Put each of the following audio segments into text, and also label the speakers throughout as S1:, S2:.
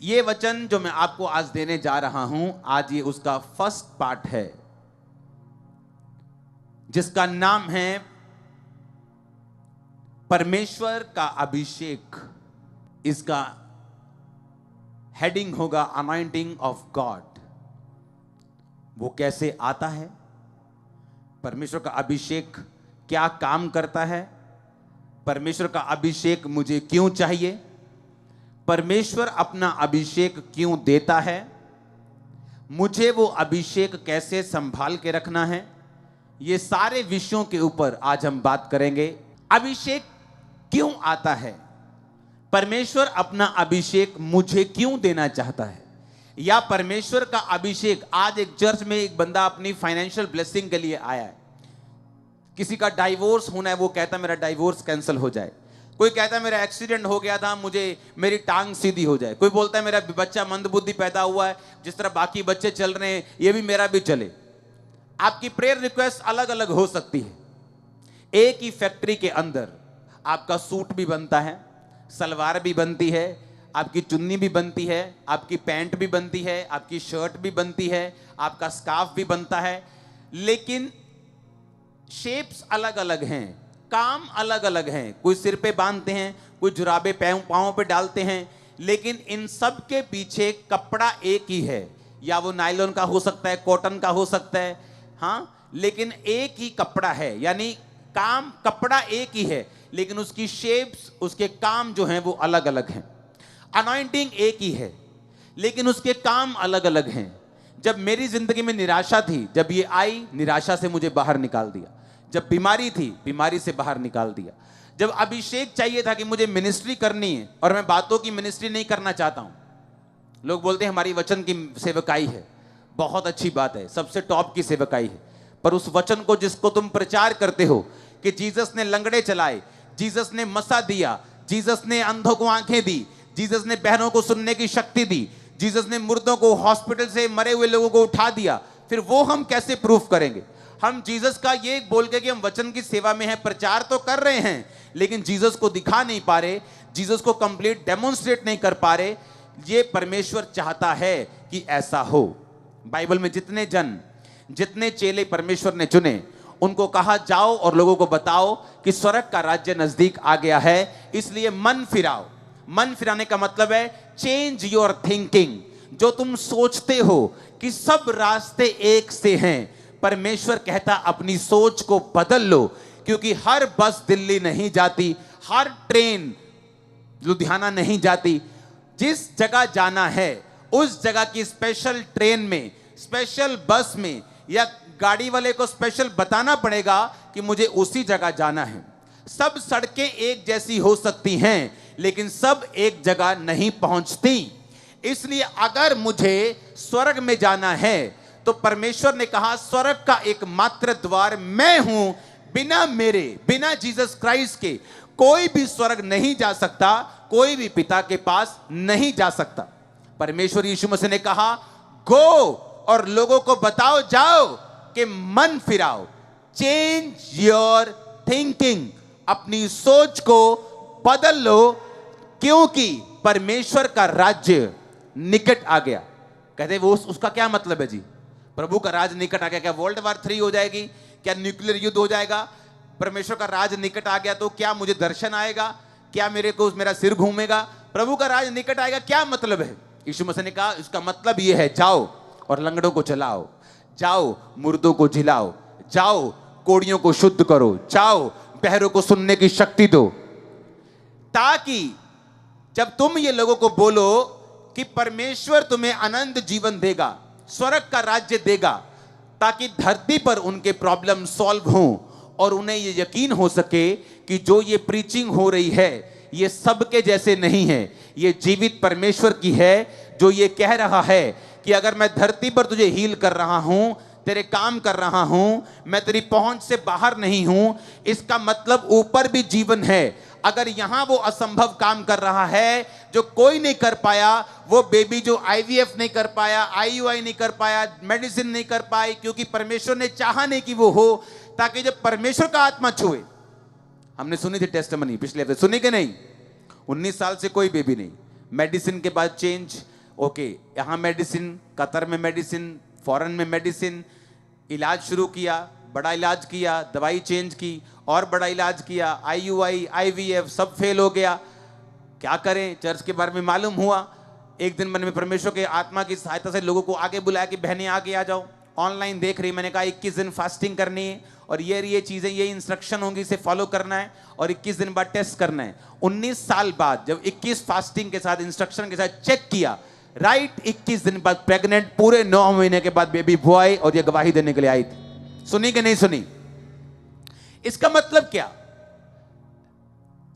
S1: ये वचन जो मैं आपको आज देने जा रहा हूं, आज ये उसका फर्स्ट पार्ट है, जिसका नाम है परमेश्वर का अभिषेक। इसका हेडिंग होगा अनॉइंटिंग ऑफ गॉड। वो कैसे आता है, परमेश्वर का अभिषेक क्या काम करता है, परमेश्वर का अभिषेक मुझे क्यों चाहिए, परमेश्वर अपना अभिषेक क्यों देता है, मुझे वो अभिषेक कैसे संभाल के रखना है। ये सारे विषयों के ऊपर आज हम बात करेंगे। अभिषेक क्यों आता है, परमेश्वर अपना अभिषेक मुझे क्यों देना चाहता है, या परमेश्वर का अभिषेक। आज एक चर्च में एक बंदा अपनी फाइनेंशियल ब्लेसिंग के लिए आया है। किसी का डाइवोर्स होना है, वो कहता मेरा डाइवोर्स कैंसिल हो जाए। कोई कहता है मेरा एक्सीडेंट हो गया था, मुझे मेरी टांग सीधी हो जाए। कोई बोलता है मेरा बच्चा मंदबुद्धि पैदा हुआ है, जिस तरह बाकी बच्चे चल रहे हैं ये भी मेरा भी चले। आपकी प्रेयर रिक्वेस्ट अलग अलग हो सकती है। एक ही फैक्ट्री के अंदर आपका सूट भी बनता है, सलवार भी बनती है, आपकी चुन्नी भी बनती है, आपकी पैंट भी बनती है, आपकी शर्ट भी बनती है, आपका स्कार्फ भी बनता है, लेकिन शेप्स अलग अलग हैं, काम अलग अलग हैं। कोई सिर पे बांधते हैं, कोई जुराबे पाँव पे डालते हैं, लेकिन इन सब के पीछे कपड़ा एक ही है। या वो नायलॉन का हो सकता है, कॉटन का हो सकता है, हाँ, लेकिन एक ही कपड़ा है। यानी काम कपड़ा एक ही है, लेकिन उसकी शेप्स, उसके काम जो हैं वो अलग अलग हैं। अनॉइंटिंग एक ही है, लेकिन उसके काम अलग अलग हैं। जब मेरी जिंदगी में निराशा थी, जब ये आई, निराशा से मुझे बाहर निकाल दिया। जब बीमारी थी, बीमारी से बाहर निकाल दिया। जब अभिषेक चाहिए था कि मुझे मिनिस्ट्री करनी है, और मैं बातों की मिनिस्ट्री नहीं करना चाहता हूं। लोग बोलते हैं हमारी वचन की सेवकाई है, बहुत अच्छी बात है, सबसे टॉप की सेवकाई है, पर उस वचन को जिसको तुम प्रचार करते हो कि जीसस ने लंगड़े चलाए, जीसस ने मसा दिया, जीसस ने अंधों को आंखें दी, जीसस ने बहनों को सुनने की शक्ति दी, जीसस ने मुर्दों को, हॉस्पिटल से मरे हुए लोगों को उठा दिया, फिर वो हम कैसे प्रूफ करेंगे? हम जीसस का ये बोल के कि हम वचन की सेवा में हैं, प्रचार तो कर रहे हैं, लेकिन जीसस को दिखा नहीं पा रहे, जीसस को कंप्लीट डेमोन्स्ट्रेट नहीं कर पा रहे। ये परमेश्वर चाहता है कि ऐसा हो। बाइबल में जितने चेले परमेश्वर ने चुने, उनको कहा जाओ और लोगों को बताओ कि स्वर्ग का राज्य नजदीक आ गया है, इसलिए मन फिराओ। मन फिराने का मतलब है चेंज योर थिंकिंग। जो तुम सोचते हो कि सब रास्ते एक से हैं, परमेश्वर कहता अपनी सोच को बदल लो, क्योंकि हर बस दिल्ली नहीं जाती, हर ट्रेन लुधियाना नहीं जाती। जिस जगह जाना है उस जगह की स्पेशल ट्रेन में, स्पेशल बस में, या गाड़ी वाले को स्पेशल बताना पड़ेगा कि मुझे उसी जगह जाना है। सब सड़कें एक जैसी हो सकती हैं, लेकिन सब एक जगह नहीं पहुंचती। इसलिए अगर मुझे स्वर्ग में जाना है, तो परमेश्वर ने कहा स्वर्ग का एकमात्र द्वार मैं हूं, बिना मेरे, बिना जीसस क्राइस्ट के कोई भी स्वर्ग नहीं जा सकता, कोई भी पिता के पास नहीं जा सकता। परमेश्वर यीशु मसीह ने कहा गो और लोगों को बताओ, जाओ कि मन फिराओ, चेंज योर थिंकिंग, अपनी सोच को बदल लो, क्योंकि परमेश्वर का राज्य निकट आ गया। कहते वो उसका क्या मतलब है जी? प्रभु का राज निकट आ गया, क्या वर्ल्ड वॉर 3 हो जाएगी? क्या न्यूक्लियर युद्ध हो जाएगा? परमेश्वर का राज निकट आ गया तो क्या मुझे दर्शन आएगा? क्या मेरा सिर घूमेगा? प्रभु का राज निकट आएगा, क्या मतलब है? यीशु मसीह ने कहा इसका मतलब यह है, जाओ और लंगड़ों को चलाओ, जाओ मुर्दों को जिलाओ, जाओ कोड़ियों को शुद्ध करो, जाओ बहरों को सुनने की शक्ति दो, ताकि जब तुम ये लोगों को बोलो कि परमेश्वर तुम्हें अनंत जीवन देगा, स्वर्ग का राज्य देगा, ताकि धरती पर उनके प्रॉब्लम सॉल्व हों और उन्हें ये यकीन हो सके कि जो ये प्रीचिंग हो रही है ये सबके जैसे नहीं है, ये जीवित परमेश्वर की है, जो ये कह रहा है कि अगर मैं धरती पर तुझे हील कर रहा हूं, तेरे काम कर रहा हूं, मैं तेरी पहुंच से बाहर नहीं हूं, इसका मतलब ऊपर भी जीवन है। अगर यहां वो असंभव काम कर रहा है जो कोई नहीं कर पाया, वो बेबी जो आईवीएफ नहीं कर पाया, आईयूआई नहीं कर पाया, मेडिसिन नहीं कर पाई, क्योंकि परमेश्वर ने चाहा नहीं कि वो हो, ताकि जब परमेश्वर का आत्मा छुए। हमने सुनी थी टेस्टिमनी पिछले हफ्ते, सुनी कि नहीं? 19 साल से कोई बेबी नहीं, मेडिसिन के बाद चेंज, ओके यहाँ मेडिसिन, कतर में मेडिसिन, फॉरेन में मेडिसिन, इलाज शुरू किया, बड़ा इलाज किया, दवाई चेंज की और बड़ा इलाज किया, IUI IVF सब फेल हो गया। क्या करें? चर्च के बारे में मालूम हुआ। एक दिन मन में परमेश्वर के आत्मा की सहायता से लोगों को आगे बुलाया कि बहनें आगे आ जाओ, ऑनलाइन देख रही। मैंने कहा 21 दिन फास्टिंग करनी है और ये चीजें, ये इंस्ट्रक्शन होंगी, इसे फॉलो करना है और 21 दिन बाद टेस्ट करना है। 19 साल बाद जब 21 फास्टिंग के साथ इंस्ट्रक्शन के साथ चेक किया, राइट 21 दिन बाद प्रेग्नेंट, पूरे 9 महीने के बाद बेबी बॉय, और ये गवाही देने के लिए आई थी। सुनी कि नहीं सुनी? इसका मतलब क्या?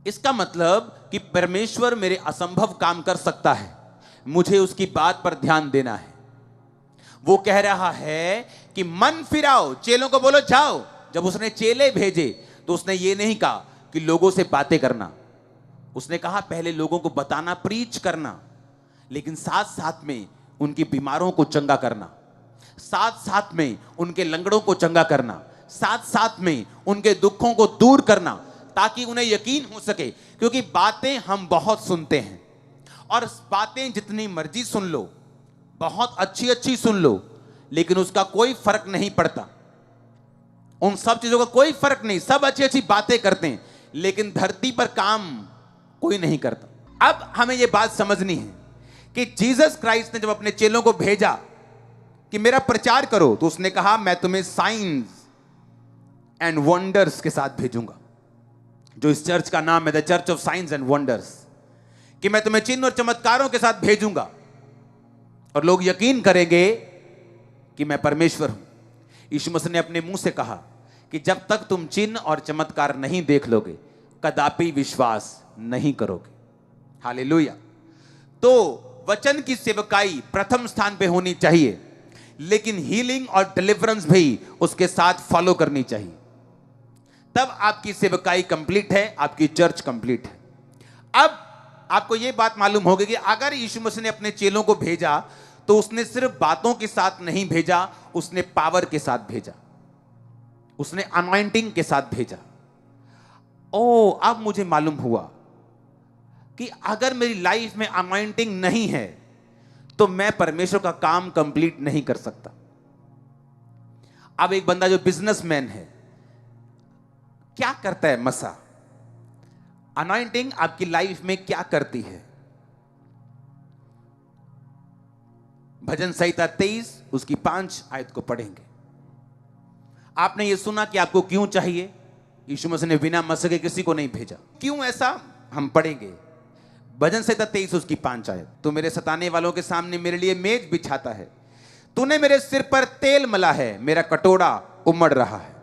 S1: इसका मतलब कि परमेश्वर मेरे असंभव काम कर सकता है, मुझे उसकी बात पर ध्यान देना है। वो कह रहा है कि मन फिराओ, चेलों को बोलो जाओ। जब उसने चेले भेजे तो उसने ये नहीं कहा कि लोगों से बातें करना, उसने कहा पहले लोगों को बताना, प्रीच करना, लेकिन साथ साथ में उनकी बीमारों को चंगा करना, साथ साथ में उनके लंगड़ों को चंगा करना, साथ साथ में उनके दुखों को दूर करना, ताकि उन्हें यकीन हो सके। क्योंकि बातें हम बहुत सुनते हैं और बातें जितनी मर्जी सुन लो, बहुत अच्छी अच्छी सुन लो, लेकिन उसका कोई फर्क नहीं पड़ता। उन सब चीजों का कोई फर्क नहीं, सब अच्छी अच्छी बातें करते हैं, लेकिन धरती पर काम कोई नहीं करता। अब हमें यह बात समझनी है कि जीसस क्राइस्ट ने जब अपने चेलों को भेजा कि मेरा प्रचार करो, तो उसने कहा मैं तुम्हें साइंस एंड वंडर्स के साथ भेजूंगा, जो इस चर्च का नाम है the church of science and wonders, कि मैं तुम्हें चिन्ह और चमत्कारों के साथ भेजूंगा और लोग यकीन करेंगे कि मैं परमेश्वर हूं। यीशु मसीह ने अपने मुंह से कहा कि जब तक तुम चिन्ह और चमत्कार नहीं देख लोगे, कदापि विश्वास नहीं करोगे। हालेलुया। तो वचन की सेवकाई प्रथम स्थान पे होनी चाहिए, लेकिन हीलिंग और डिलीवरेंस भी उसके साथ फॉलो करनी चाहिए। तब आपकी सेवकाई कंप्लीट है, आपकी चर्च कंप्लीट है। अब आपको यह बात मालूम होगी कि अगर यीशु मसीह ने अपने चेलों को भेजा तो उसने सिर्फ बातों के साथ नहीं भेजा, उसने पावर के साथ भेजा, उसने अनॉइंटिंग के साथ भेजा। अब मुझे मालूम हुआ कि अगर मेरी लाइफ में अनॉइंटिंग नहीं है तो मैं परमेश्वर का काम कंप्लीट नहीं कर सकता। अब एक बंदा जो बिजनेसमैन है, क्या करता है? मसा अनॉइंटिंग आपकी लाइफ में क्या करती है? भजन संहिता 23 उसकी 5 आयत को पढ़ेंगे। आपने ये सुना कि आपको क्यों चाहिए? यीशु मसीह ने बिना मसा के किसी को नहीं भेजा। क्यों ऐसा? हम पढ़ेंगे। भजन संहिता 23 उसकी 5 आयत। तू मेरे सताने वालों के सामने मेरे लिए मेज बिछाता है, तूने मेरे सिर पर तेल मला है, मेरा कटोरा उमड़ रहा है।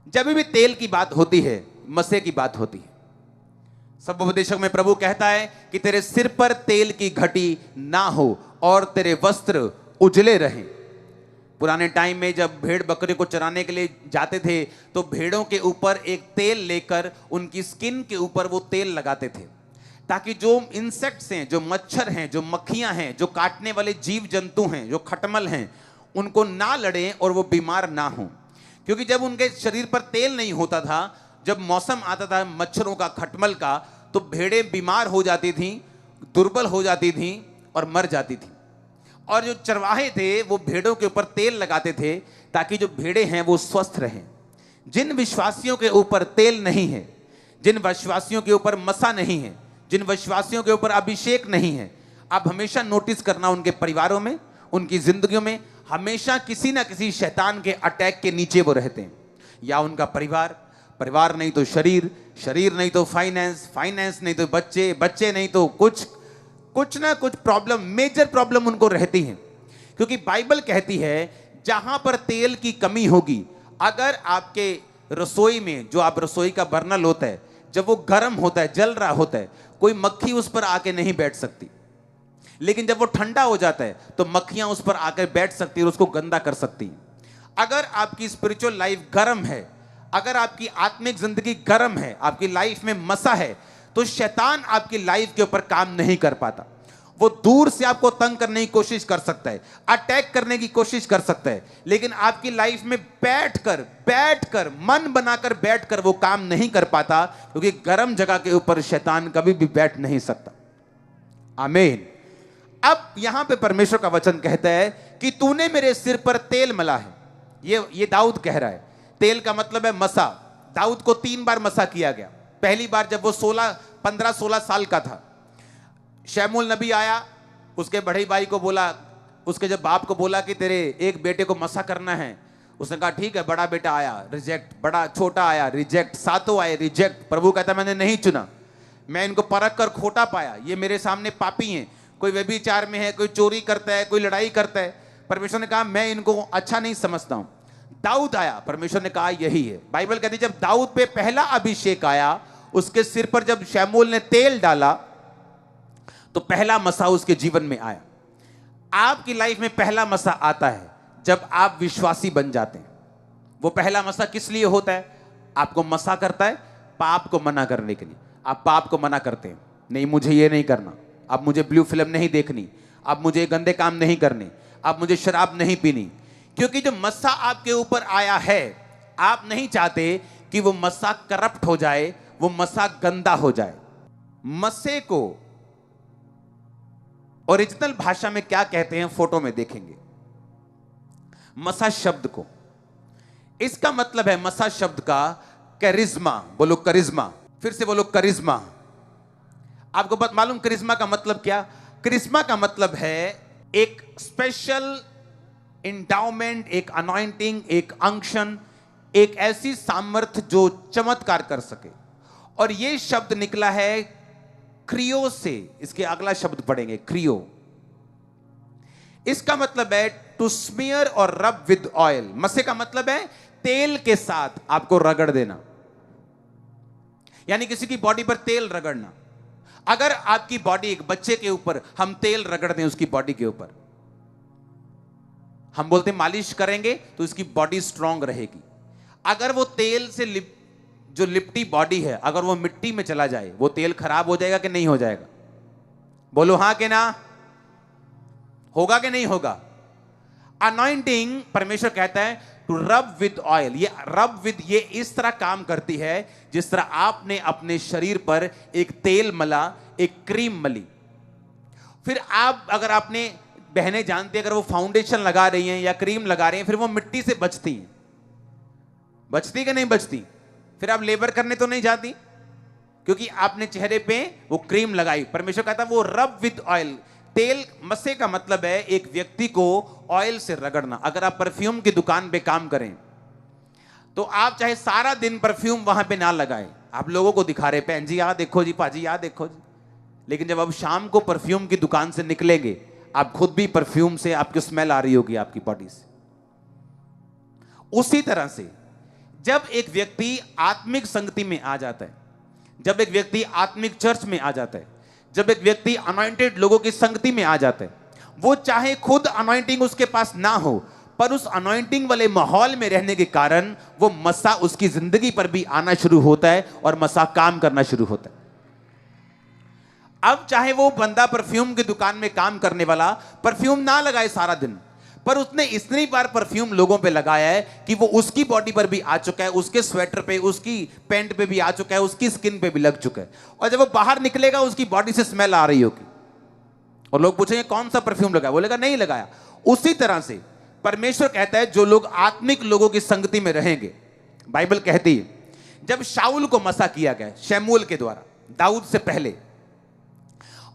S1: जब भी तेल की बात होती है, मसे की बात होती है। सब उपदेशक में प्रभु कहता है कि तेरे सिर पर तेल की घटी ना हो और तेरे वस्त्र उजले रहें। पुराने टाइम में जब भेड़ बकरे को चराने के लिए जाते थे तो भेड़ों के ऊपर एक तेल लेकर उनकी स्किन के ऊपर वो तेल लगाते थे, ताकि जो इंसेक्ट्स हैं, जो मच्छर हैं, जो मक्खियां हैं, जो काटने वाले जीव जंतु हैं, जो खटमल हैं, उनको ना लड़ें और वो बीमार ना हों। क्योंकि जब उनके शरीर पर तेल नहीं होता था, जब मौसम आता था मच्छरों का, खटमल का, तो भेड़ें बीमार हो जाती थीं, दुर्बल हो जाती थीं और मर जाती थीं। और जो चरवाहे थे वो भेड़ों के ऊपर तेल लगाते थे ताकि जो भेड़ें हैं वो स्वस्थ रहें। जिन विश्वासियों के ऊपर तेल नहीं है, जिन विश्वासियों के ऊपर मसा नहीं है, जिन विश्वासियों के ऊपर अभिषेक नहीं है, आप हमेशा नोटिस करना उनके परिवारों में, उनकी जिंदगियों में हमेशा किसी ना किसी शैतान के अटैक के नीचे वो रहते हैं। या उनका परिवार, परिवार नहीं तो शरीर, शरीर नहीं तो फाइनेंस, फाइनेंस नहीं तो बच्चे, बच्चे नहीं तो कुछ ना कुछ प्रॉब्लम, मेजर प्रॉब्लम उनको रहती है। क्योंकि बाइबल कहती है जहां पर तेल की कमी होगी, अगर आपके रसोई में जो आप रसोई का बर्नल होता है, जब वो गर्म होता है, जल रहा होता है, कोई मक्खी उस पर आके नहीं बैठ सकती। लेकिन जब वो ठंडा हो जाता है तो मक्खियां उस पर आकर बैठ सकती है और उसको गंदा कर सकती हैं। अगर आपकी स्पिरिचुअल लाइफ गर्म है, अगर आपकी आत्मिक जिंदगी गर्म है, आपकी लाइफ में मसा है, तो शैतान आपकी लाइफ के ऊपर काम नहीं कर पाता। वो दूर से आपको तंग करने की कोशिश कर सकता है, अटैक करने की कोशिश कर सकता है, लेकिन आपकी लाइफ में बैठकर मन बनाकर बैठकर वो काम नहीं कर पाता, क्योंकि गर्म जगह के ऊपर शैतान कभी भी बैठ नहीं सकता। आमीन। अब यहां पे परमेश्वर का वचन कहता है कि तूने मेरे सिर पर तेल मला है। ये दाऊद कह रहा है। तेल का मतलब है मसा। दाऊद को 3 बार मसा किया गया। पहली बार जब वो 15-16 साल का था, शमूएल नबी आया, उसके बड़े भाई को बोला, उसके जब बाप को बोला कि तेरे एक बेटे को मसा करना है, उसने कहा ठीक है। बड़ा बेटा आया, रिजेक्ट। बड़ा छोटा आया, रिजेक्ट। सातों आए, रिजेक्ट। प्रभु कहता मैंने नहीं चुना, मैं इनको परख कर खोटा पाया, ये मेरे सामने पापी हैं। कोई व्यभिचार में है, कोई चोरी करता है, कोई लड़ाई करता है। परमेश्वर ने कहा मैं इनको अच्छा नहीं समझता हूं। दाऊद आया, परमेश्वर ने कहा यही है। बाइबल कहती है जब दाऊद पे पहला अभिषेक आया, उसके सिर पर जब शमूएल ने तेल डाला तो पहला मसा उसके जीवन में आया। आपकी लाइफ में पहला मसा आता है जब आप विश्वासी बन जाते हैं। वो पहला मसा किस लिए होता है? आपको मसा करता है पाप को मना करने के लिए। आप पाप को मना करते हैं, नहीं मुझे ये नहीं करना, अब मुझे ब्लू फिल्म नहीं देखनी, अब मुझे गंदे काम नहीं करने, अब मुझे शराब नहीं पीनी। क्योंकि जो मसा आपके ऊपर आया है, आप नहीं चाहते कि वो मसा करप्ट हो जाए, वो मसा गंदा हो जाए। मसे को ओरिजिनल भाषा में क्या कहते हैं, फोटो में देखेंगे। मसा शब्द को, इसका मतलब है मसा शब्द का करिश्मा। बोलो करिश्मा, फिर से बोलो करिश्मा। आपको मालूम करिश्मा का मतलब क्या? करिश्मा का मतलब है एक स्पेशल इंडाउमेंट, एक अनॉइंटिंग, एक अंक्शन, एक ऐसी सामर्थ्य जो चमत्कार कर सके। और यह शब्द निकला है क्रियो से। इसके अगला शब्द पढ़ेंगे, क्रियो। इसका मतलब है टू स्मीयर और रब विद ऑयल। मसे का मतलब है तेल के साथ आपको रगड़ देना, यानी किसी की बॉडी पर तेल रगड़ना। अगर आपकी बॉडी, एक बच्चे के ऊपर हम तेल रगड़ दें, उसकी बॉडी के ऊपर, हम बोलते हैं मालिश करेंगे तो उसकी बॉडी स्ट्रांग रहेगी। अगर वो तेल से जो लिपटी बॉडी है, अगर वो मिट्टी में चला जाए, वो तेल खराब हो जाएगा कि नहीं हो जाएगा? बोलो हां कि ना, होगा कि नहीं होगा? अनॉइंटिंग, परमेश्वर कहता है टू रब विद ऑयल। ये रब विद, ये इस तरह काम करती है जिस तरह आपने अपने शरीर पर एक तेल मला, एक क्रीम मली। फिर आप, अगर आपने, बहनें जानती है, अगर वो फाउंडेशन लगा रही हैं या क्रीम लगा रही हैं, फिर वो मिट्टी से बचती हैं। बचती कि नहीं बचती? फिर आप लेबर करने तो नहीं जाती, क्योंकि आपने चेहरे पे वो क्रीम लगाई। परमेश्वर कहता है वो रब विद ऑयल। तेल, मसे का मतलब है एक व्यक्ति को ऑयल से रगड़ना। अगर आप परफ्यूम की दुकान पे काम करें तो आप चाहे सारा दिन परफ्यूम वहां पे ना लगाएं, आप लोगों को दिखा रहे, बहन जी यहां देखो जी, पाजी यहां देखो जी, लेकिन जब आप शाम को परफ्यूम की दुकान से निकलेंगे, आप खुद भी परफ्यूम से आपकी स्मेल आ रही होगी आपकी बॉडी से। उसी तरह से जब एक व्यक्ति आत्मिक संगति में आ जाता है, जब एक व्यक्ति आत्मिक चर्च में आ जाता है, जब एक व्यक्ति अनॉइंटेड लोगों की संगति में आ जाता है, वो चाहे खुद अनॉइंटिंग उसके पास ना हो, पर उस अनॉइंटिंग वाले माहौल में रहने के कारण वो मसा उसकी जिंदगी पर भी आना शुरू होता है और मसा काम करना शुरू होता है। अब चाहे वो बंदा परफ्यूम की दुकान में काम करने वाला परफ्यूम ना लगाए सारा दिन, पर उसने इतनी बार परफ्यूम लोगों पे लगाया है कि वो उसकी बॉडी पर भी आ चुका है, उसके स्वेटर पे, उसकी पैंट पे भी आ चुका है, उसकी स्किन पे भी लग चुका है। और जब वो बाहर निकलेगा उसकी बॉडी से स्मेल आ रही होगी और लोग पूछेंगे कौन सा परफ्यूम लगाया, बोलेगा नहीं लगाया। उसी तरह से परमेश्वर कहता है जो लोग आत्मिक लोगों की संगति में रहेंगे, बाइबल कहती है जब शाऊल को मसा किया गया शमूएल के द्वारा, दाऊद से पहले,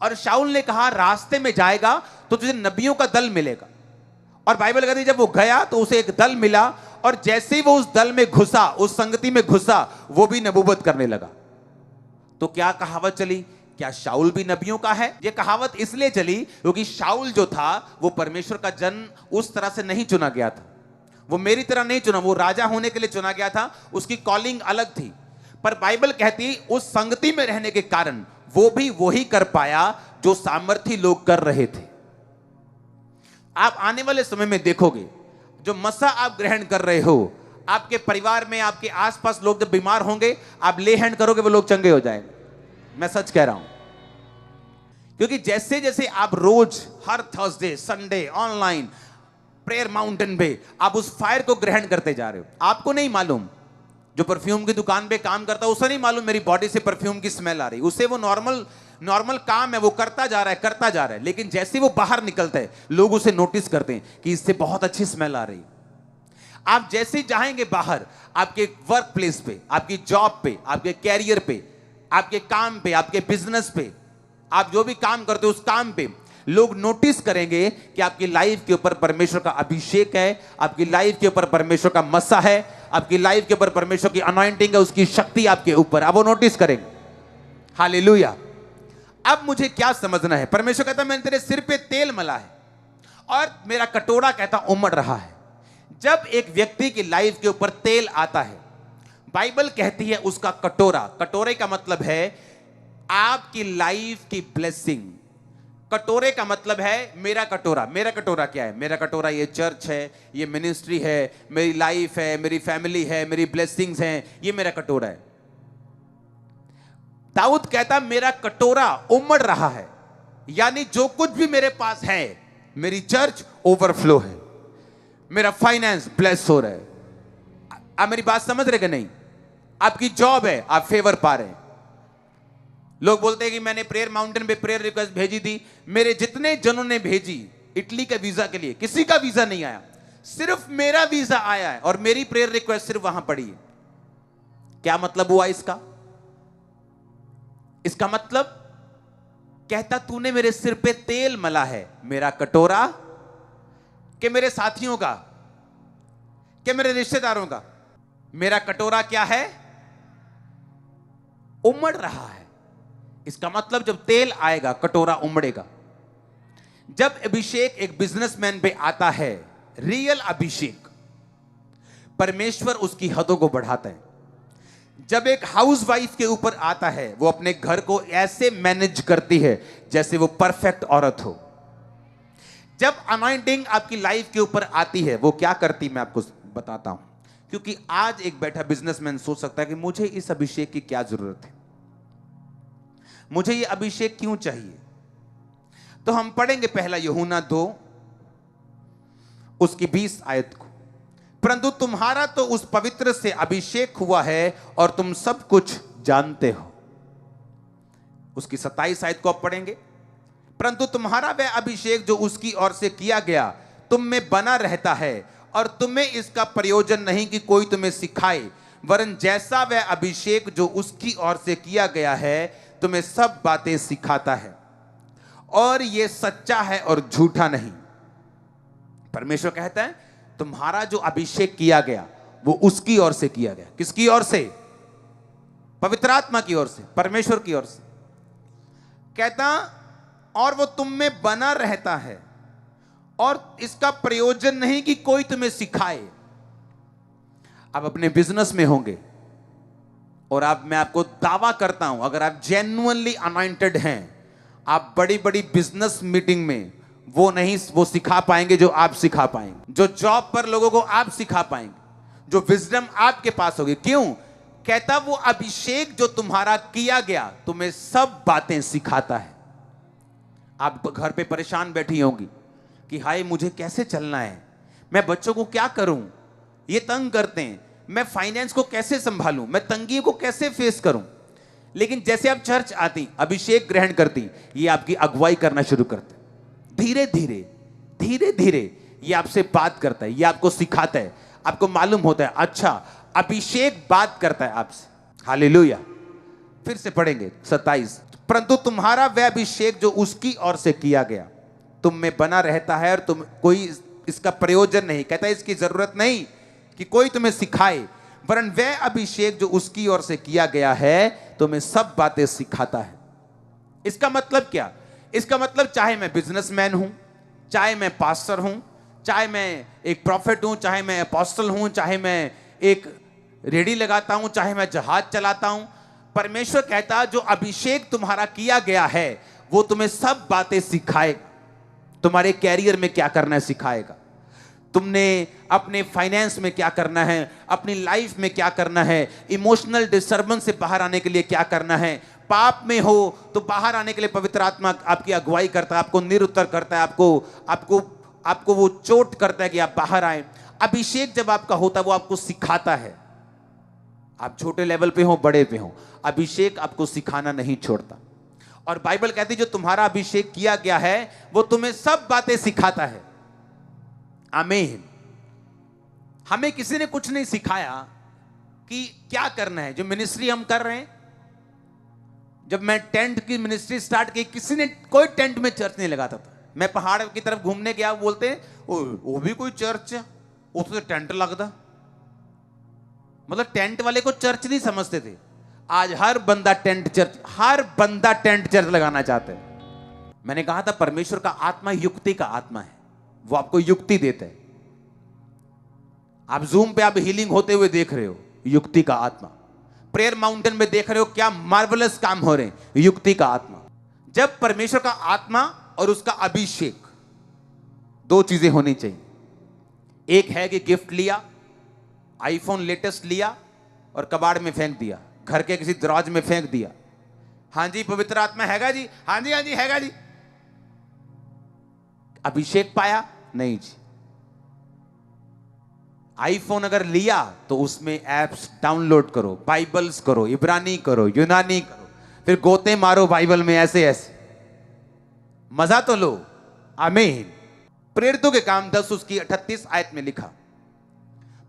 S1: और शाऊल ने कहा रास्ते में जाएगा तो तुझे नबियों का दल मिलेगा। और बाइबल कहती है जब वो गया तो उसे एक दल मिला, और जैसे ही वो उस दल में घुसा, उस संगति में घुसा, वो भी नबूवत करने लगा। तो क्या कहावत चली, क्या शाऊल भी नबियों का है? ये कहावत इसलिए चली क्योंकि शाऊल जो था वो परमेश्वर का जन उस तरह से नहीं चुना गया था, वो मेरी तरह नहीं चुना, वो राजा होने के लिए चुना गया था, उसकी कॉलिंग अलग थी। पर बाइबल कहती उस संगति में रहने के कारण वो भी वही कर पाया जो सामर्थी लोग कर रहे थे। आप आने वाले समय में देखोगे जो मसा आप ग्रहण कर रहे हो, आपके परिवार में, आपके आसपास लोग जब बीमार होंगे, आप ले हैंड करोगे वो लोग चंगे हो जाएंगे। मैं सच कह रहा हूं, क्योंकि जैसे जैसे आप रोज, हर Thursday, Sunday, online prayer mountain पे आप उस फायर को ग्रहण करते जा रहे हो। आपको नहीं मालूम, जो परफ्यूम की दुकान पे काम करता है उसे नहीं मालूम मेरी बॉडी से परफ्यूम की स्मेल आ रही, उसे वो नॉर्मल नॉर्मल काम है, वो करता जा रहा है करता जा रहा है, लेकिन जैसे वो बाहर निकलता है लोग उसे नोटिस करते हैं कि इससे बहुत अच्छी स्मेल आ रही है। आप जैसे ही जाएंगे बाहर, आपके वर्क प्लेस पे, आपकी जॉब पे, आपके कैरियर पे, आपके काम पे, आपके बिजनेस पे, आप जो भी काम करते हो उस काम पे लोग नोटिस करेंगे कि आपकी लाइफ के ऊपर परमेश्वर का अभिषेक है, आपकी लाइफ के ऊपर परमेश्वर का मसा है, आपकी लाइफ के ऊपर परमेश्वर की अनॉइंटिंग है, उसकी शक्ति आपके ऊपर, आप वो नोटिस करेंगे। हालेलुया। अब मुझे क्या समझना है? परमेश्वर कहता मैंने तेरे सिर पे तेल मला है और मेरा कटोरा कहता उमड़ रहा है। जब एक व्यक्ति की लाइफ के ऊपर तेल आता है, बाइबल कहती है उसका कटोरा, कटोरे का मतलब है आपकी लाइफ की ब्लेसिंग। कटोरे का मतलब है मेरा कटोरा। मेरा कटोरा क्या है? मेरा कटोरा ये चर्च है, ये मिनिस्ट्री है, मेरी लाइफ है, मेरी फैमिली है, मेरी ब्लेसिंग्स हैं, ये मेरा कटोरा है। दाऊद कहता मेरा कटोरा उमड़ रहा है, यानी जो कुछ भी मेरे पास है, मेरी चर्च ओवरफ्लो है, मेरा फाइनेंस ब्लेस हो रहा है। आप मेरी बात समझ रहे कि नहीं? आपकी जॉब है, आप फेवर पा रहे हैं। लोग बोलते हैं कि मैंने प्रेयर माउंटेन पे प्रेयर रिक्वेस्ट भेजी थी, मेरे जितने जनों ने भेजी इटली के वीजा के लिए, किसी का वीजा नहीं आया, सिर्फ मेरा वीजा आया है और मेरी प्रेयर रिक्वेस्ट सिर्फ वहां पड़ी है। क्या मतलब हुआ इसका? इसका मतलब कहता तूने मेरे सिर पे तेल मला है, मेरा कटोरा कि मेरे साथियों का, कि मेरे रिश्तेदारों का, मेरा कटोरा क्या है? उमड़ रहा है। इसका मतलब जब तेल आएगा कटोरा उमड़ेगा। जब अभिषेक एक बिजनेसमैन पे आता है, रियल अभिषेक, परमेश्वर उसकी हदों को बढ़ाता है। जब एक हाउसवाइफ के ऊपर आता है, वो अपने घर को ऐसे मैनेज करती है जैसे वो परफेक्ट औरत हो। जब अनॉइंटिंग आपकी लाइफ के ऊपर आती है, वो क्या करती मैं आपको बताता हूं, क्योंकि आज एक बैठा बिजनेसमैन सोच सकता है कि मुझे इस अभिषेक की क्या जरूरत है, मुझे ये अभिषेक क्यों चाहिए। तो हम पढ़ेंगे पहला यूहन्ना 2 उसकी 20 आयत को। परंतु तुम्हारा तो उस पवित्र से अभिषेक हुआ है और तुम सब कुछ जानते हो। उसकी 27 आयत को आप पढ़ेंगे। परंतु तुम्हारा वह अभिषेक जो उसकी ओर से किया गया तुम में बना रहता है और तुम्हें इसका प्रयोजन नहीं कि कोई तुम्हें सिखाए, वरन जैसा वह अभिषेक जो उसकी ओर से किया गया है तुम्हें सब बातें सिखाता है, और यह सच्चा है और झूठा नहीं। परमेश्वर कहता है तुम्हारा जो अभिषेक किया गया वो उसकी ओर से किया गया। किसकी ओर से? पवित्र आत्मा की ओर से, परमेश्वर की ओर से। कहता और वो तुम में बना रहता है और इसका प्रयोजन नहीं कि कोई तुम्हें सिखाए। आप अपने बिजनेस में होंगे और मैं आपको दावा करता हूं, अगर आप जेन्युइनली अनॉइंटेड हैं, आप बड़ी बड़ी बिजनेस मीटिंग में वो सिखा पाएंगे जो आप सिखा पाएंगे, जो जॉब पर लोगों को आप सिखा पाएंगे, जो विजडम आपके पास होगी। क्यों? कहता वो अभिषेक जो तुम्हारा किया गया तुम्हें सब बातें सिखाता है। आप घर पे परेशान बैठी होंगी कि हाय मुझे कैसे चलना है, मैं बच्चों को क्या करूं, ये तंग करते हैं, मैं फाइनेंस को कैसे संभालूं, मैं तंगी को कैसे फेस करूं। लेकिन जैसे आप चर्च आती, अभिषेक ग्रहण करती, ये आपकी अगुवाई करना शुरू करते। धीरे धीरे धीरे धीरे ये आपसे बात करता है, ये आपको सिखाता है, आपको मालूम होता है अच्छा अभिषेक बात करता है आपसे। हालेलुया। फिर से पढ़ेंगे 27। परंतु तुम्हारा वह अभिषेक जो उसकी ओर से किया गया तुम में बना रहता है और तुम कोई इसका प्रयोजन नहीं, कहता है इसकी जरूरत नहीं कि कोई तुम्हें सिखाए, वरन वह अभिषेक जो उसकी ओर से किया गया है तुम्हें सब बातें सिखाता है। इसका मतलब क्या? इसका मतलब चाहे मैं बिजनेसमैन हूं, चाहे मैं पास्टर हूं, चाहे मैं एक प्रॉफिट हूं, चाहे मैं अपोस्टल हूं, चाहे मैं एक रेडी लगाता हूं, चाहे मैं जहाज चलाता हूं, परमेश्वर कहता जो अभिषेक तुम्हारा किया गया है वो तुम्हें सब बातें सिखाएगा। तुम्हारे कैरियर में क्या करना है सिखाएगा, तुमने अपने फाइनेंस में क्या करना है, अपनी लाइफ में क्या करना है, इमोशनल डिस्टर्बेंस से बाहर आने के लिए क्या करना है, पाप में हो तो बाहर आने के लिए पवित्र आत्मा आपकी अगुवाई करता है, आपको निरुत्तर करता है, आपको वो चोट करता है कि आप बाहर आए। अभिषेक जब आपका होता है वो आपको सिखाता है। आप छोटे लेवल पे हो बड़े पे हो, अभिषेक आपको सिखाना नहीं छोड़ता। और बाइबल कहती है जो तुम्हारा अभिषेक किया गया है वो तुम्हें सब बातें सिखाता है। आमीन। हमें किसी ने कुछ नहीं सिखाया कि क्या करना है। जो मिनिस्ट्री हम कर रहे हैं, जब मैं टेंट की मिनिस्ट्री स्टार्ट की, किसी ने कोई टेंट में चर्च नहीं लगाता था। मैं पहाड़ की तरफ घूमने गया, बोलते हैं वो भी कोई चर्च है, उससे टेंट लगता। मतलब टेंट वाले को चर्च नहीं समझते थे। आज हर बंदा टेंट चर्च लगाना चाहता है। मैंने कहा था परमेश्वर का आत्मा युक्ति का आत्मा है, वो आपको युक्ति देता है। आप जूम पे आप हीलिंग होते हुए देख रहे हो, युक्ति का आत्मा। प्रेयर माउंटेन में देख रहे हो क्या मार्वलस काम हो रहे हैं, युक्ति का आत्मा। जब परमेश्वर का आत्मा और उसका अभिषेक, दो चीजें होनी चाहिए। एक है कि गिफ्ट लिया, आईफोन लेटेस्ट लिया और कबाड़ में फेंक दिया, घर के किसी दराज में फेंक दिया। हाँ जी पवित्र आत्मा हैगा जी, हाँ जी हैगा जी। अभिषेक पाया? नहीं जी। आईफोन अगर लिया तो उसमें एप्स डाउनलोड करो, बाइबल्स करो, इब्रानी करो, यूनानी करो, फिर गोते मारो बाइबल में ऐसे ऐसे, मजा तो लो। आमीन। प्रेरितों के काम 10 उसकी 38 आयत में लिखा,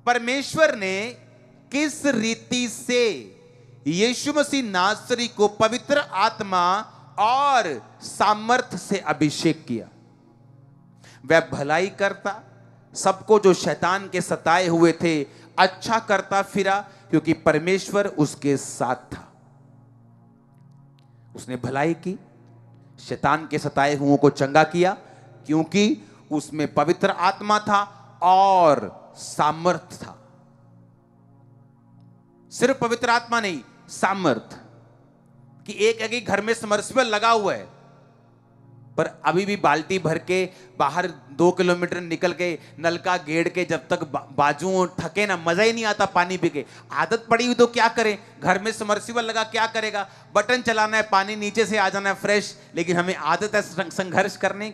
S1: परमेश्वर ने किस रीति से यीशु मसीह नासरी को पवित्र आत्मा और सामर्थ से अभिषेक किया। वह भलाई करता, सबको जो शैतान के सताए हुए थे अच्छा करता फिरा, क्योंकि परमेश्वर उसके साथ था। उसने भलाई की, शैतान के सताए हुओं को चंगा किया, क्योंकि उसमें पवित्र आत्मा था और सामर्थ था। सिर्फ पवित्र आत्मा नहीं, सामर्थ। कि एक है कि घर में समर्सिबल लगा हुआ है, पर अभी भी बाल्टी भर के बाहर 2 किलोमीटर निकल के नलका गेड़ के जब तक बाजू थके ना, मजा ही नहीं आता पानी पी के। आदत पड़ी हुई तो क्या करें, घर में समर्सिबल लगा क्या करेगा, बटन चलाना है, पानी नीचे से आ जाना है फ्रेश। लेकिन हमें आदत है संघर्ष करने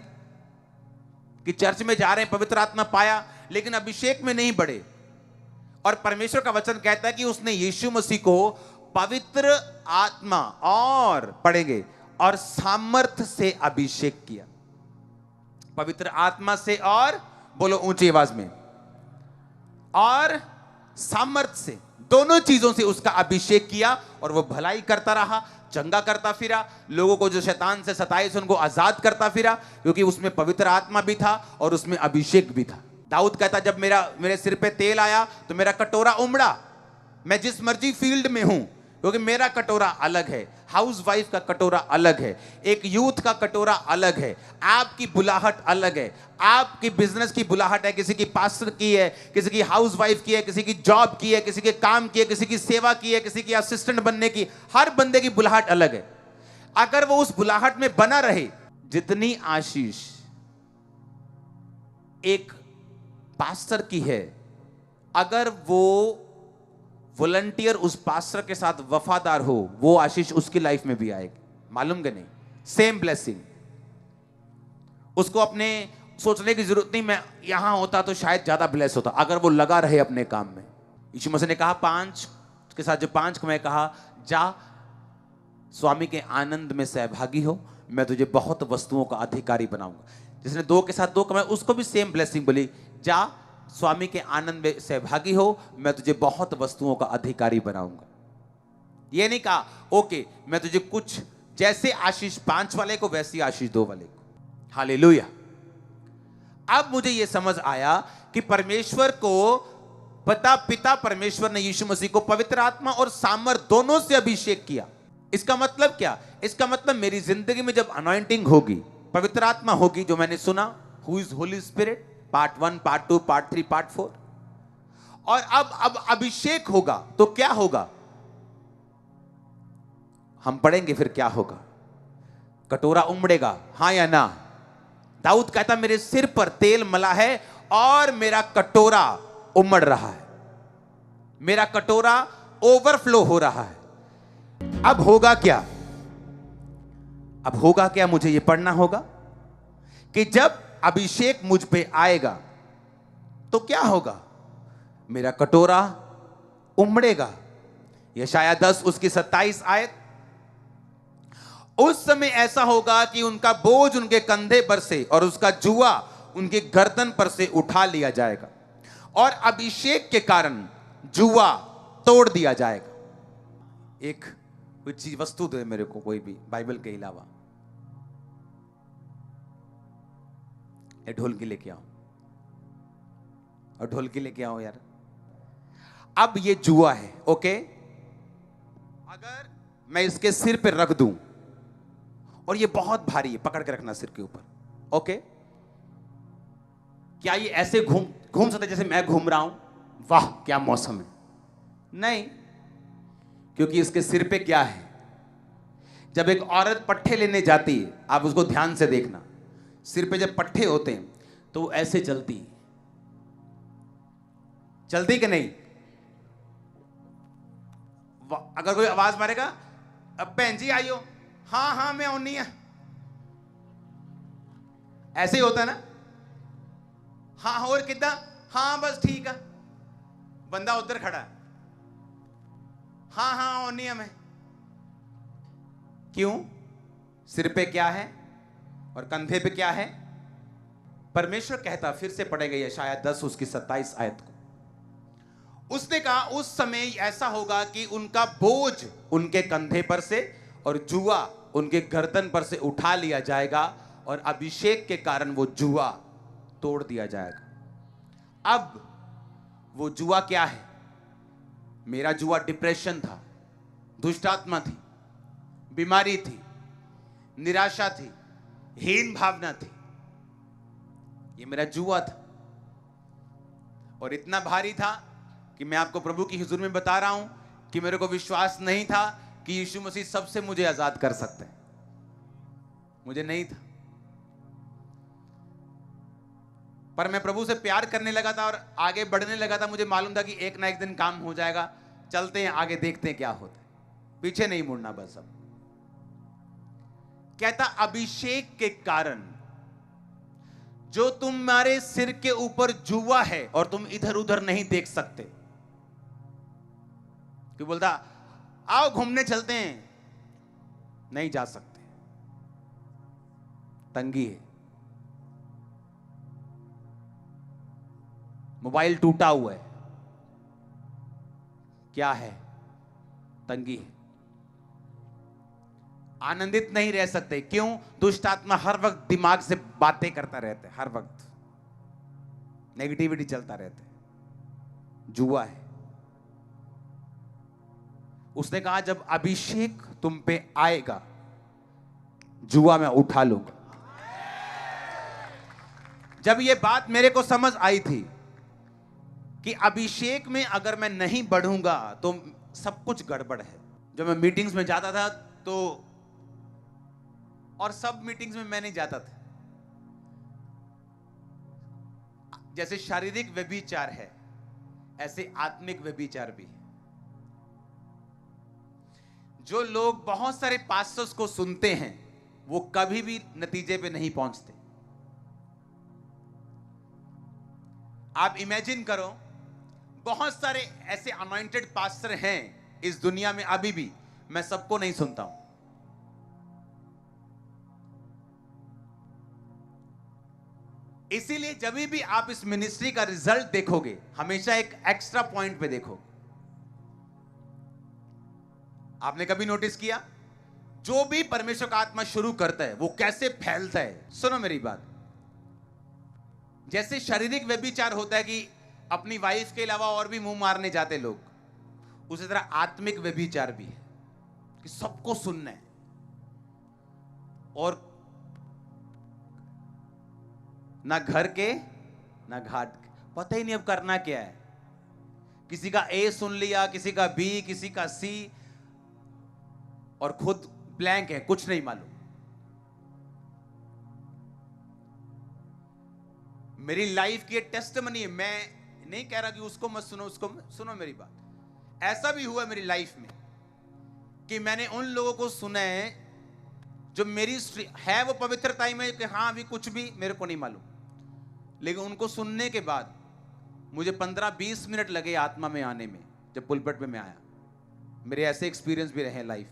S1: कि चर्च में जा रहे हैं, पवित्र आत्मा पाया लेकिन अभिषेक में नहीं बढ़े। और परमेश्वर का वचन कहता है कि उसने यीशु मसीह को पवित्र आत्मा और पढ़ेंगे और सामर्थ से अभिषेक किया। पवित्र आत्मा से, और बोलो ऊंची आवाज में, और सामर्थ से, दोनों चीजों से उसका अभिषेक किया। और वो भलाई करता रहा, चंगा करता फिरा, लोगों को जो शैतान से सताए से उनको आजाद करता फिरा, क्योंकि उसमें पवित्र आत्मा भी था और उसमें अभिषेक भी था। दाऊद कहता जब मेरे सिर पे तेल आया तो मेरा कटोरा उमड़ा। मैं जिस मर्जी फील्ड में हूं, क्योंकि मेरा कटोरा अलग है, हाउस वाइफ का कटोरा अलग है, एक यूथ का कटोरा अलग है, आपकी बुलाहट अलग है। आपकी बिजनेस की बुलाहट है, किसी की पास्टर की है, किसी की हाउस वाइफ की है, किसी की जॉब की है, किसी के काम की है, किसी की सेवा की है, किसी की असिस्टेंट बनने की। हर बंदे की बुलाहट अलग है। अगर वो उस बुलाहट में बना रहे, जितनी आशीष एक पास्टर की है, अगर वो वॉलंटियर उस पास्टर के साथ वफादार हो, वो आशीष उसकी लाइफ में भी आएगी। मालूम कि नहीं? Same blessing. उसको अपने सोचने की जरूरत नहीं, मैं यहां होता तो शायद ज्यादा ब्लेस होता, अगर वो लगा रहे अपने काम में। यीशु मसीह ने कहा 5 के साथ जो 5 को मैं कहा, जा स्वामी के आनंद में सहभागी हो, मैं तुझे बहुत वस्तुओं का अधिकारी बनाऊंगा। जिसने 2 के साथ 2 कमाए, उसको भी सेम ब्लेसिंग बोली, जा स्वामी के आनंद में सहभागी हो, मैं तुझे बहुत वस्तुओं का अधिकारी बनाऊंगा। ये नहीं कहा ओके मैं तुझे कुछ, जैसे आशीष 5 वाले को वैसी आशीष 2 वाले को। हालेलुया। अब मुझे यह समझ आया कि परमेश्वर को पिता परमेश्वर ने यीशु मसीह को पवित्र आत्मा और सामर्थ दोनों से अभिषेक किया। इसका मतलब क्या? इसका मतलब मेरी जिंदगी में जब अनॉइंटिंग होगी, पवित्र आत्मा होगी, जो मैंने सुना, who is Holi spirit, part 1, part 2, part 3, part 4, और अब अभिषेक होगा तो क्या होगा हम पढ़ेंगे। फिर क्या होगा? कटोरा उमड़ेगा, हां या ना? दाऊद कहता मेरे सिर पर तेल मला है और मेरा कटोरा उमड़ रहा है, मेरा कटोरा ओवरफ्लो हो रहा है। अब होगा क्या? अब होगा क्या? मुझे यह पढ़ना होगा कि जब अभिषेक मुझ पे आएगा तो क्या होगा? मेरा कटोरा उमड़ेगा। यशायाह 10 उसकी 27 आयत, उस समय ऐसा होगा कि उनका बोझ उनके कंधे पर से और उसका जुआ उनके गर्दन पर से उठा लिया जाएगा और अभिषेक के कारण जुआ तोड़ दिया जाएगा। एक कोई चीज वस्तु दे मेरे को, कोई भी बाइबल के अलावा। ढोलकी लेके आओ, और ढोलकी लेके आओ यार। अब ये जुआ है, ओके। अगर मैं इसके सिर पे रख दूं, और ये बहुत भारी है, पकड़ के रखना सिर के ऊपर, ओके। क्या ये ऐसे घूम सकता है जैसे मैं घूम रहा हूं? वाह क्या मौसम है। नहीं, क्योंकि इसके सिर पे क्या है। जब एक औरत पट्टे लेने जाती है, आप उसको ध्यान से देखना, सिर पे जब पट्टे होते हैं तो वो ऐसे चलती कि नहीं। अगर कोई आवाज मारेगा, अब भैन जी आइयो, हाँ हाँ मैं आनी है, ऐसे ही होता है ना। हाँ और किदा, हाँ बस ठीक है। बंदा उधर खड़ा है, हाँ हाँ आनी है मैं। क्यों? सिर पे क्या है और कंधे पे क्या है? परमेश्वर कहता, फिर से पढ़ेगा यशायाह 10 उसकी 27 आयत को। उसने कहा उस समय ऐसा होगा कि उनका बोझ उनके कंधे पर से और जुआ उनके गर्दन पर से उठा लिया जाएगा और अभिषेक के कारण वो जुआ तोड़ दिया जाएगा। अब वो जुआ क्या है? मेरा जुआ डिप्रेशन था, दुष्टात्मा थी, बीमारी थी, निराशा थी, हीन भावना थी। ये मेरा जुआ था और इतना भारी था कि मैं आपको प्रभु की हुजूर में बता रहा हूं कि मेरे को विश्वास नहीं था कि यीशु मसीह सबसे मुझे आजाद कर सकते हैं। मुझे नहीं था, पर मैं प्रभु से प्यार करने लगा था और आगे बढ़ने लगा था। मुझे मालूम था कि एक ना एक दिन काम हो जाएगा, चलते हैं आगे, देखते हैं क्या होता है, पीछे नहीं मुड़ना बस। अब कहता अभिषेक के कारण जो तुम्हारे सिर के ऊपर जुआ है और तुम इधर उधर नहीं देख सकते। कि बोलता आओ घूमने चलते हैं, नहीं जा सकते, तंगी है, मोबाइल टूटा हुआ है, क्या है, तंगी है। आनंदित नहीं रह सकते। क्यों? दुष्ट आत्मा हर वक्त दिमाग से बातें करता रहता है, हर वक्त नेगेटिविटी चलता रहता है, जुआ है। उसने कहा जब अभिषेक तुम पे आएगा, जुआ मैं उठा लूंगा। जब ये बात मेरे को समझ आई थी कि अभिषेक में अगर मैं नहीं बढ़ूंगा तो सब कुछ गड़बड़ है। जब मैं मीटिंग्स में जाता था तो, और सब मीटिंग्स में मैं नहीं जाता था, जैसे शारीरिक व्यभिचार है ऐसे आत्मिक व्यभिचार भी है। जो लोग बहुत सारे पास्टर्स को सुनते हैं वो कभी भी नतीजे पे नहीं पहुंचते। आप इमेजिन करो, बहुत सारे ऐसे अनॉइंटेड पास्टर हैं इस दुनिया में अभी भी, मैं सबको नहीं सुनता हूं। इसीलिए जब भी आप इस मिनिस्ट्री का रिजल्ट देखोगे, हमेशा एक एक्स्ट्रा पॉइंट पे देखो। आपने कभी नोटिस किया, जो भी परमेश्वर का आत्मा शुरू करता है वो कैसे फैलता है? सुनो मेरी बात। जैसे शारीरिक व्यभिचार होता है कि अपनी वाइफ के अलावा और भी मुंह मारने जाते लोग, उसी तरह आत्मिक व्यभिचार भी है कि सबको सुनना है और ना घर के ना घाट के, पता ही नहीं अब करना क्या है। किसी का ए सुन लिया, किसी का बी, किसी का सी, और खुद ब्लैंक है, कुछ नहीं मालूम। मेरी लाइफ की टेस्टिमनी है। मैं नहीं कह रहा कि उसको मत सुनो, उसको सुनो मेरी बात। ऐसा भी हुआ मेरी लाइफ में कि मैंने उन लोगों को सुना है जो मेरी है वो पवित्रता में कि हाँ अभी कुछ भी मेरे को नहीं मालूम, लेकिन उनको सुनने के बाद मुझे 15-20 मिनट लगे आत्मा में आने में। जब पुलपट में मैं आया, मेरे ऐसे एक्सपीरियंस भी रहे लाइफ।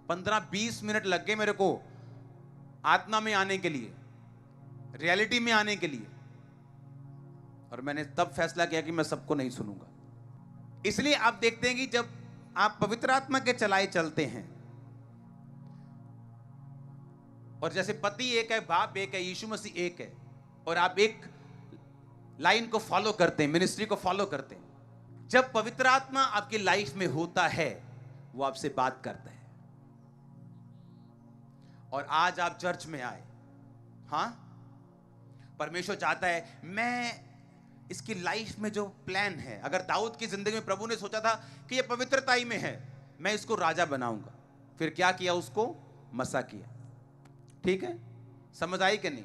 S1: 15-20 मिनट लग गए मेरे को आत्मा में आने के लिए, रियलिटी में आने के लिए, और मैंने तब फैसला किया कि मैं सबको नहीं सुनूंगा। इसलिए आप देखते हैं कि जब आप पवित्र आत्मा के चलाए चलते हैं, और जैसे पति एक है, बाप एक है, यीशु मसीह एक है, और आप एक लाइन को फॉलो करते हैं, मिनिस्ट्री को फॉलो करते हैं, जब पवित्र आत्मा आपकी लाइफ में होता है वो आपसे बात करता है। और आज आप चर्च में आए, हां, परमेश्वर चाहता है मैं इसकी लाइफ में जो प्लान है, अगर दाऊद की जिंदगी में प्रभु ने सोचा था कि ये पवित्रता ही में है, मैं इसको राजा बनाऊंगा, फिर क्या किया, उसको मसा किया। ठीक है, समझ आई कि नहीं?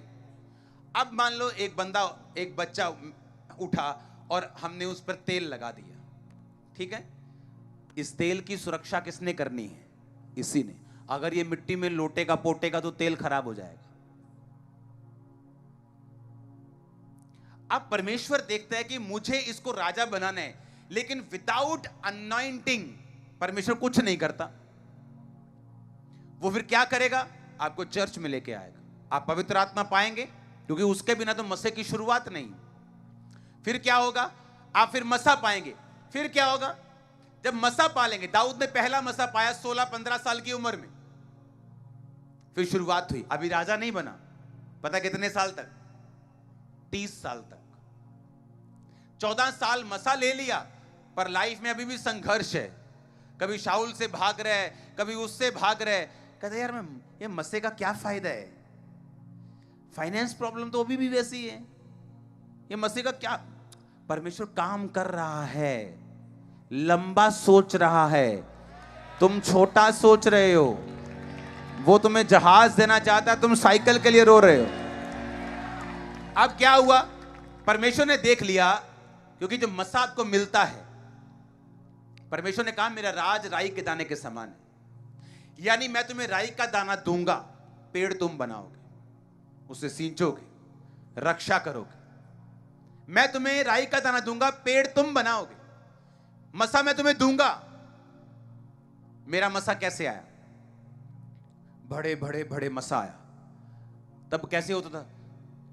S1: अब मान लो एक बच्चा उठा और हमने उस पर तेल लगा दिया, ठीक है, इस तेल की सुरक्षा किसने करनी है? इसी ने। अगर ये मिट्टी में लोटेगा पोटेगा तो तेल खराब हो जाएगा। अब परमेश्वर देखता है कि मुझे इसको राजा बनाना है, लेकिन विदाउट अनॉइंटिंग परमेश्वर कुछ नहीं करता। वो फिर क्या करेगा? आपको चर्च में लेके आएगा, आप पवित्र आत्मा पाएंगे, क्योंकि उसके बिना तो मसे की शुरुआत नहीं। फिर क्या होगा? आप फिर मसा पाएंगे। फिर क्या होगा? जब मसा पालेंगे, दाऊद ने पहला मसा पाया 16-15 साल की उम्र में, फिर शुरुआत हुई। अभी राजा नहीं बना, पता कितने साल तक? 30 साल तक। 14 साल मसा ले लिया, पर लाइफ में अभी भी संघर्ष है। कभी शाऊल से भाग रहे, कभी उससे भाग रहे। कहते यार मैं ये मसे का क्या फायदा है? फाइनेंस प्रॉब्लम तो अभी भी वैसी है, ये मसे का क्या? परमेश्वर काम कर रहा है, लंबा सोच रहा है, तुम छोटा सोच रहे हो। वो तुम्हें जहाज देना चाहता है, तुम साइकिल के लिए रो रहे हो। अब क्या हुआ? परमेश्वर ने देख लिया, क्योंकि जब मसा आपको मिलता है, परमेश्वर ने कहा मेरा राज राई के दाने के समान है, यानी मैं तुम्हें राई का दाना दूंगा, पेड़ तुम बनाओगे, उसे सींचोगे, रक्षा करोगे। मैं तुम्हें राई का दाना दूंगा, पेड़ तुम बनाओगे, मसा मैं तुम्हें दूंगा। मेरा मसा कैसे आया? बड़े बड़े बड़े मसा आया। तब कैसे होता था?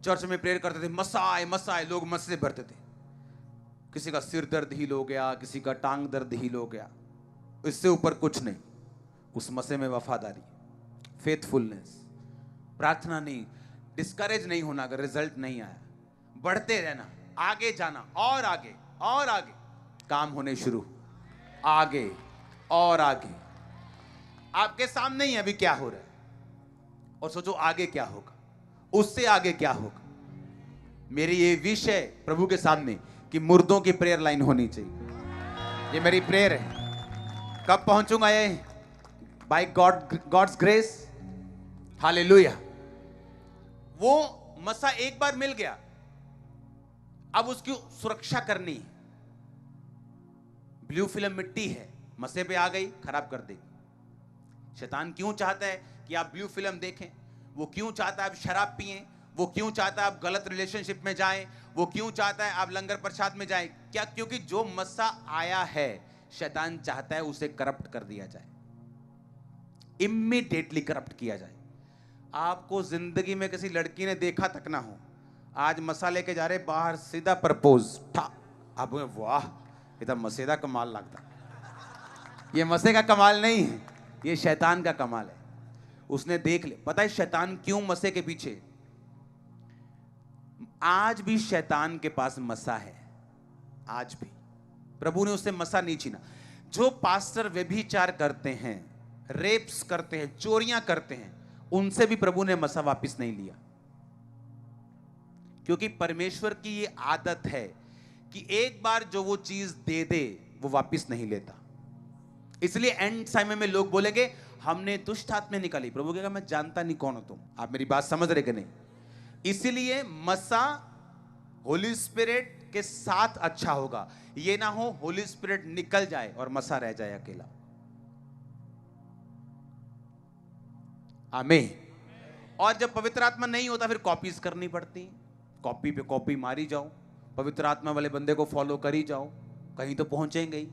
S1: चर्च में प्रेयर करते थे, मसा आए, लोग मसे भरते थे। किसी का सिर दर्द हील हो गया, किसी का टांग दर्द हील हो गया, इससे ऊपर कुछ नहीं। उस मसे में वफादारी, फेथफुलनेस, प्रार्थना नहीं, डिस्करेज नहीं होना अगर रिजल्ट नहीं आया, बढ़ते रहना, आगे जाना, और आगे और आगे, काम होने शुरू, आगे और आगे। आपके सामने ही अभी क्या हो रहा है, और सोचो आगे क्या होगा, उससे आगे क्या होगा। मेरी ये विश है प्रभु के सामने कि मुर्दों की प्रेयर लाइन होनी चाहिए। ये मेरी प्रेयर है। कब पहुंचूंगा ये? By God's grace, hallelujah. वो मसा एक बार मिल गया, अब उसकी सुरक्षा करनी है। ब्लू फिल्म मिट्टी है, मसे पे आ गई, खराब कर देगी। शैतान क्यों चाहता है कि आप ब्लू फिल्म देखें? वो क्यों चाहता है आप शराब पिएं? वो क्यों चाहता है आप गलत रिलेशनशिप में जाएं? वो क्यों चाहता है आप लंगर प्रसाद में जाएं? क्या? क्योंकि जो मसा आया है, शैतान चाहता है उसे करप्ट कर दिया जाए, इमीडिएटली करप्ट किया जाए। आपको जिंदगी में किसी लड़की ने देखा तक ना हो, आज मसा लेके जा रहे बाहर, सीधा प्रपोज, आप वाह इधर मसेदा कमाल लगता। ये मसे का कमाल नहीं है, ये शैतान का कमाल है। उसने देख ले, पता है शैतान क्यों मसे के पीछे? आज भी शैतान के पास मसा है, आज भी। प्रभु ने उससे मसा नहीं छीना। जो पास्टर व्यभिचार करते हैं, रेप्स करते हैं, चोरियां करते हैं, उनसे भी प्रभु ने मसा वापस नहीं लिया, क्योंकि परमेश्वर की ये आदत है कि एक बार जो वो चीज दे दे वो वापस नहीं लेता। इसलिए एंड समय में लोग बोलेंगे हमने दुष्ट आत्मा निकाली, प्रभु कहेगा मैं जानता नहीं कौन हो तुम। आप मेरी बात समझ रहे कि नहीं? इसलिए मसा होली स्पिरिट के साथ अच्छा होगा, ये ना हो होली स्पिरिट निकल जाए और मसा रह जाए अकेला। आमीन। और जब पवित्र आत्मा नहीं होता फिर कॉपीज करनी पड़ती, कॉपी पे कॉपी मारी जाओ, पवित्र आत्मा वाले बंदे को फॉलो करी जाओ, कहीं तो पहुंचेंगे ही।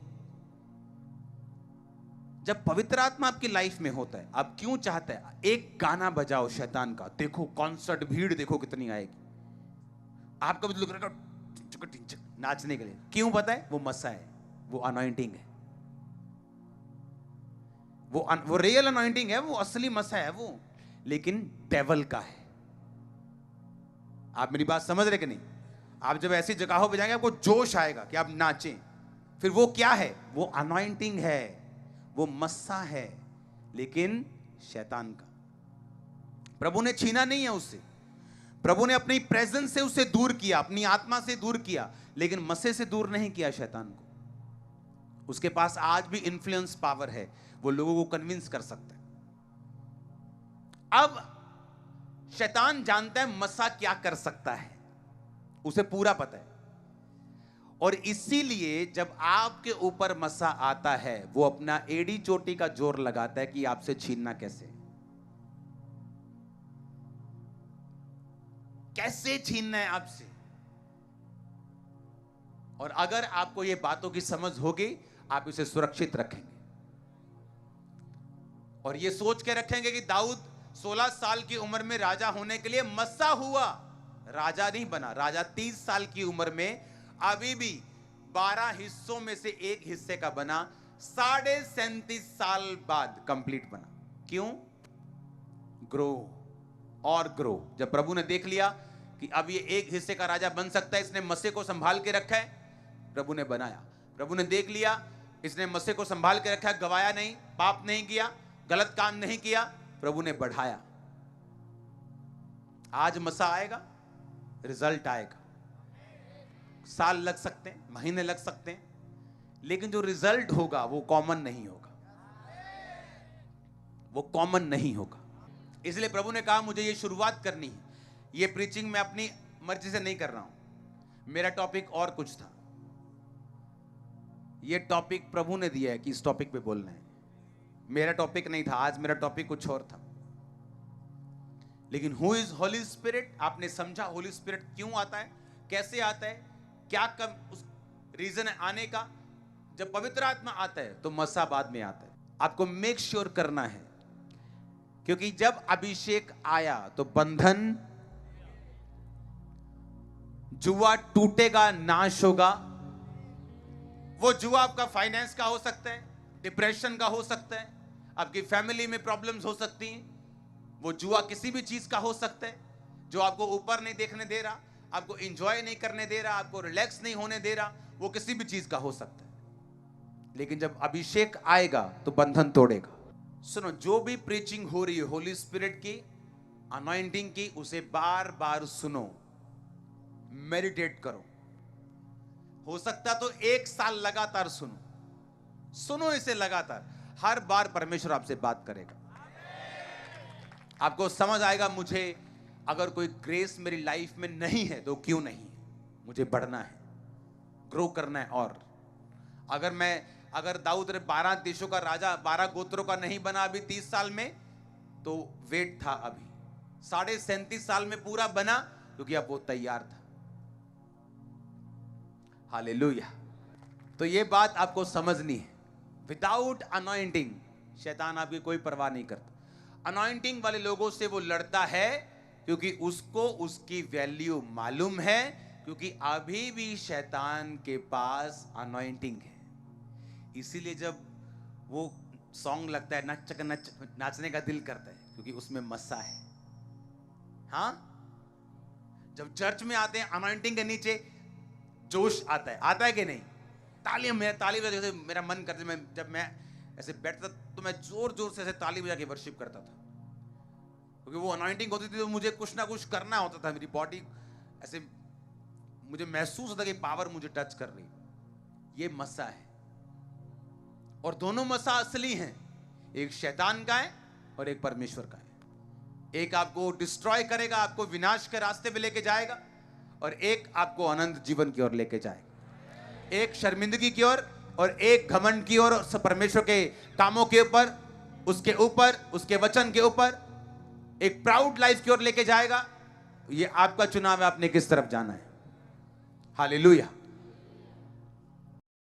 S1: जब पवित्र आत्मा आपकी लाइफ में होता है, आप क्यों चाहते हैं एक गाना बजाओ शैतान का, देखो कॉन्सर्ट, भीड़ देखो कितनी आएगी, आपका भी लुक रहेगा नाचने के लिए। क्यों पता है? वो मसा है, वो अनॉइंटिंग है, वो रियल अनॉइंटिंग है, वो असली मसा है वो, लेकिन डेवल का है। आप मेरी बात समझ रहे कि नहीं? आप जब ऐसी जगहों पे जाएंगे आपको जोश आएगा कि आप नाचें, फिर वो क्या है? वो अनॉइंटिंग है, वो मस्सा है, लेकिन शैतान का। प्रभु ने छीना नहीं है उससे, प्रभु ने अपनी प्रेजेंस से उसे दूर किया, अपनी आत्मा से दूर किया, लेकिन मस्से से दूर नहीं किया शैतान को। उसके पास आज भी इन्फ्लुएंस पावर है, वो लोगों को कन्विंस कर सकता है। अब शैतान जानता है मस्सा क्या कर सकता है, उसे पूरा पता है, और इसीलिए जब आपके ऊपर मस्सा आता है वो अपना एड़ी चोटी का जोर लगाता है कि आपसे छीनना कैसे छीनना है आपसे। और अगर आपको ये बातों की समझ होगी, आप इसे सुरक्षित रखेंगे और ये सोच के रखेंगे कि दाऊद 16 साल की उम्र में राजा होने के लिए मस्सा हुआ, राजा नहीं बना। राजा 30 साल की उम्र में अभी भी 12 हिस्सों में से एक हिस्से का बना, 37.5 साल बाद कंप्लीट बना। क्यों? ग्रो और ग्रो। जब प्रभु ने देख लिया कि अब ये एक हिस्से का राजा बन सकता है, इसने मस्से को संभाल के रखा है, प्रभु ने बनाया। प्रभु ने देख लिया इसने मस्से को संभाल के रखा है, गवाया नहीं, पाप नहीं किया, गलत काम नहीं किया, प्रभु ने बढ़ाया। आज मस्सा आएगा, रिजल्ट आएगा। साल लग सकते हैं, महीने लग सकते हैं, लेकिन जो रिजल्ट होगा वो कॉमन नहीं होगा, वो कॉमन नहीं होगा। इसलिए प्रभु ने कहा मुझे ये शुरुआत करनी है। ये प्रीचिंग मैं अपनी मर्जी से नहीं कर रहा हूं, मेरा टॉपिक और कुछ था। ये टॉपिक प्रभु ने दिया है कि इस टॉपिक पे बोलना है, मेरा टॉपिक नहीं था। आज मेरा टॉपिक कुछ और था, लेकिन हु इज होली स्पिरिट, आपने समझा होली स्पिरिट क्यों आता है, कैसे आता है, क्या कम उस रीजन है आने का। जब पवित्र आत्मा आता है तो मस्सा बाद में आता है। आपको मेक श्योर करना है, क्योंकि जब अभिषेक आया तो बंधन, जुआ टूटेगा, नाश होगा। वो जुआ आपका फाइनेंस का हो सकता है, डिप्रेशन का हो सकता है, आपकी फैमिली में प्रॉब्लम्स हो सकती हैं। वो जुआ किसी भी चीज का हो सकता है जो आपको ऊपर नहीं देखने दे रहा, आपको एंजॉय नहीं करने दे रहा, आपको रिलैक्स नहीं होने दे रहा, वो किसी भी चीज का हो सकता है। लेकिन जब अभिषेक आएगा तो बंधन तोड़ेगा। सुनो, जो भी प्रीचिंग हो रही है होली स्पिरिट की, अनॉइंटिंग की, उसे बार बार सुनो, मेडिटेट करो। हो सकता तो 1 साल लगातार सुनो इसे लगातार। हर बार परमेश्वर आपसे बात करेगा, आपको समझ आएगा मुझे अगर कोई ग्रेस मेरी लाइफ में नहीं है तो क्यों नहीं है, मुझे बढ़ना है, ग्रो करना है। और अगर दाऊद ने 12 देशों का राजा, 12 गोत्रों का नहीं बना अभी 30 साल में, तो वेट था अभी 37.5 साल में पूरा बना, क्योंकि अब वो तैयार था। हालेलुया। तो ये बात आपको समझनी है। विदाउट अनॉइंटिंग शैतान आपकी कोई परवाह नहीं करता। अनॉइंटिंग वाले लोगों से वो लड़ता है क्योंकि उसको उसकी वैल्यू मालूम है, क्योंकि अभी भी शैतान के पास अनॉइंटिंग है। इसीलिए जब वो सॉन्ग लगता है नाचने का दिल करता है, क्योंकि उसमें मस्सा है। हाँ, जब चर्च में आते हैं अनॉइंटिंग के नीचे जोश आता है कि नहीं? ताली जैसे मेरा मन करता है, जब मैं ऐसे बैठता तो मैं जोर जोर से ऐसे ताली बजा के वर्शिप करता था, क्योंकि वो अनॉइंटिंग होती थी तो मुझे कुछ ना कुछ करना होता था। मेरी बॉडी ऐसे, मुझे महसूस होता कि पावर मुझे टच कर रही। ये मस्सा है, और दोनों मस्सा असली हैं, एक शैतान का है और एक परमेश्वर का है। एक आपको डिस्ट्रॉय करेगा, आपको विनाश के रास्ते पे लेके जाएगा, और एक आपको अनंत जीवन की ओर लेके जाएगा। एक शर्मिंदगी की ओर और एक घमंड की ओर, परमेश्वर के कामों के ऊपर, उसके वचन के ऊपर, एक प्राउड लाइफ की ओर लेके जाएगा। ये आपका चुनाव है, आपने किस तरफ जाना है। हालेलुया।